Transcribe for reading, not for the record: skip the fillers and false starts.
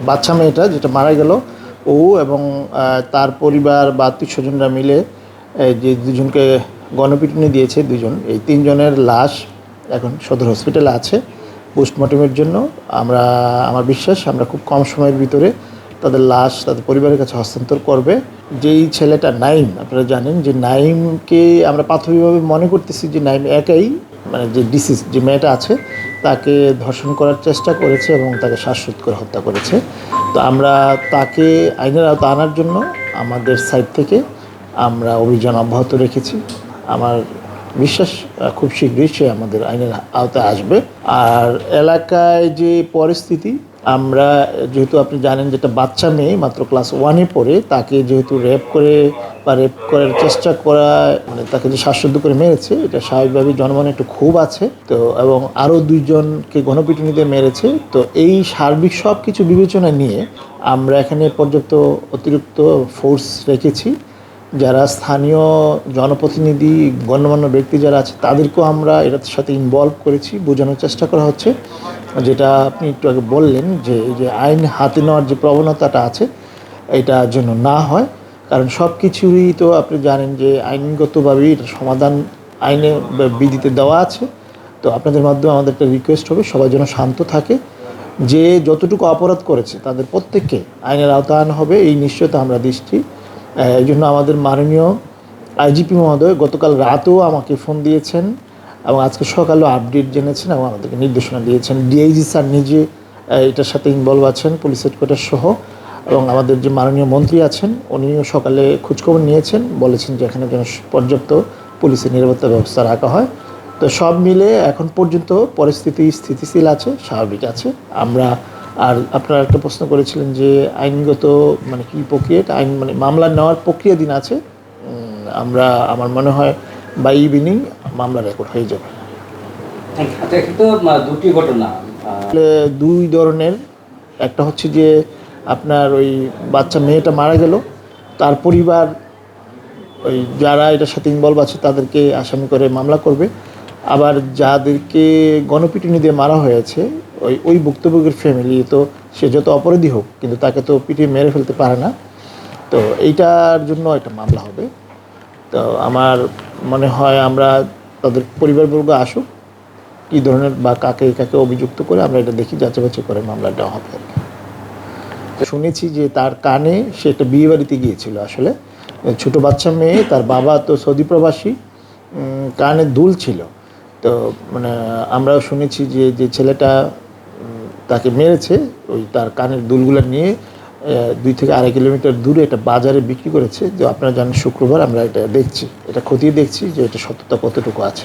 বাচ্চা মেয়েটা যেটা মারা গেল, ও এবং তার পরিবার বা আত্মীয়স্বজনরা মিলে যে দুজনকে গণপিটুনি দিয়েছে, দুজন, এই তিনজনের লাশ এখন সদর হসপিটালে আছে পোস্টমর্টমের জন্য। আমার বিশ্বাস আমরা খুব কম সময়ের ভিতরে তাদের লাশ তাদের পরিবারের কাছে হস্তান্তর করবে। যেই ছেলেটা নাইম, আপনারা জানেন যে নাইমকে আমরা প্রাথমিকভাবে মনে করতেছি যে নাইম একাই, মানে যে ডিসিজ যে মেয়েটা আছে তাকে ধর্ষণ করার চেষ্টা করেছে এবং তাকে শ্বাসরোধ করে হত্যা করেছে। তো আমরা তাকে আইনের আওতায় আনার জন্য আমাদের সাইড থেকে আমরা অভিযান অব্যাহত রেখেছি। আমার বিশ্বাস খুব শীঘ্রই সে আমাদের আইনের আওতায় আসবে। আর এলাকায় যে পরিস্থিতি, আমরা যেহেতু আপনি জানেন যেটা বাচ্চা মেয়ে মাত্র ক্লাস 1-এ পড়ে, তাকে যেহেতু রেপ করার চেষ্টা করা, মানে তাকে যে শ্বাসরোধ করে মেরেছে, এটা স্বাভাবিকভাবেই জনমনে একটু ক্ষোভ আছে। তো এবং আরও 2জনকে গণপিটুনিতে মেরেছে। তো এই সার্বিক সব কিছু বিবেচনা নিয়ে আমরা এখানে পর্যাপ্ত অতিরিক্ত ফোর্স রেখেছি। যারা স্থানীয় জনপ্রতিনিধি, গণ্যমান্য ব্যক্তি যারা আছে তাদেরকেও আমরা এটার সাথে ইনভলভ করেছি, বোঝানোর চেষ্টা করা হচ্ছে। যেটা আপনি একটু আগে বললেন যে এই যে আইন হাতে নেওয়ার যে প্রবণতাটা আছে এটা যেন না হয়, কারণ সব কিছুরই তো আপনি জানেন যে আইনগতভাবেই এটা সমাধান আইনে বিধিতে দেওয়া আছে। তো আপনাদের মাধ্যমে আমাদের একটা রিকোয়েস্ট হবে সবাই যেন শান্ত থাকে, যে যতটুকু অপরাধ করেছে তাদের প্রত্যেককে আইনের আওতায় আনা হবে এই নিশ্চয়তা আমরা দিচ্ছি। এই জন্য আমাদের মাননীয় আইজিপি মহোদয় গতকাল রাতেও আমাকে ফোন দিয়েছেন এবং আজকে সকালেও আপডেট জেনেছেন এবং আমাদেরকে নির্দেশনা দিয়েছেন। ডিআইজি স্যার নিজে এটার সাথে ইনভলভ আছেন, পুলিশ হেডকোয়ার্টার সহ, এবং আমাদের যে মাননীয় মন্ত্রী আছেন উনিও সকালে খোঁজখবর নিয়েছেন, বলেছেন যে এখানে যেন পর্যাপ্ত পুলিশের নিরাপত্তা ব্যবস্থা রাখা হয়। তো সব মিলে এখন পর্যন্ত পরিস্থিতি স্থিতিশীল আছে, স্বাভাবিক আছে। আমরা আর আপনারা একটা প্রশ্ন করেছিলেন যে আইনগত মানে কী প্রক্রিয়া, আইন মানে মামলা নেওয়ার প্রক্রিয়াধীন আছে। আমার মনে হয় বাই ইভিনিং মামলা রেকর্ড হয়ে যাবে। আচ্ছা, তো দুটি ঘটনা দুই ধরনের, একটা হচ্ছে যে আপনার ওই বাচ্চা মেয়েটা মারা গেল, তার পরিবার ওই যারা এটার সাথে ইনভলভ আছে তাদেরকে আসামি করে মামলা করবে। আবার যাদেরকে গণপিটুনি দিয়ে মারা হয়েছে ওই ভুক্তভোগীর ফ্যামিলি, তো সে যত অপরাধী হোক কিন্তু তাকে তো পিটিয়ে মেরে ফেলতে পারে না, তো এইটার জন্য একটা মামলা হবে। তো আমার মনে হয় আমরা তাদের পরিবারবর্গ আসুক, কী ধরনের বা কাকে কাকে অভিযুক্ত করে আমরা এটা দেখি, যাচাই করে মামলা দেওয়া হবে। শুনেছি যে তার কানে সে একটা বিয়ে বাড়িতে গিয়েছিল, আসলে ছোটো বাচ্চা মেয়ে, তার বাবা তো সৌদি প্রবাসী, কানে দুল ছিল। তো মানে আমরাও শুনেছি যে ছেলেটা তাকে মেরেছে ওই তার কানের দুলগুলো নিয়ে 2 থেকে 2.5 কিলোমিটার দূরে একটা বাজারে বিক্রি করেছে। যে আপনারা জানেন শুক্রবার আমরা এটা দেখছি, এটা খতিয়ে দেখছি যে এটা সত্যতা কতটুকু আছে।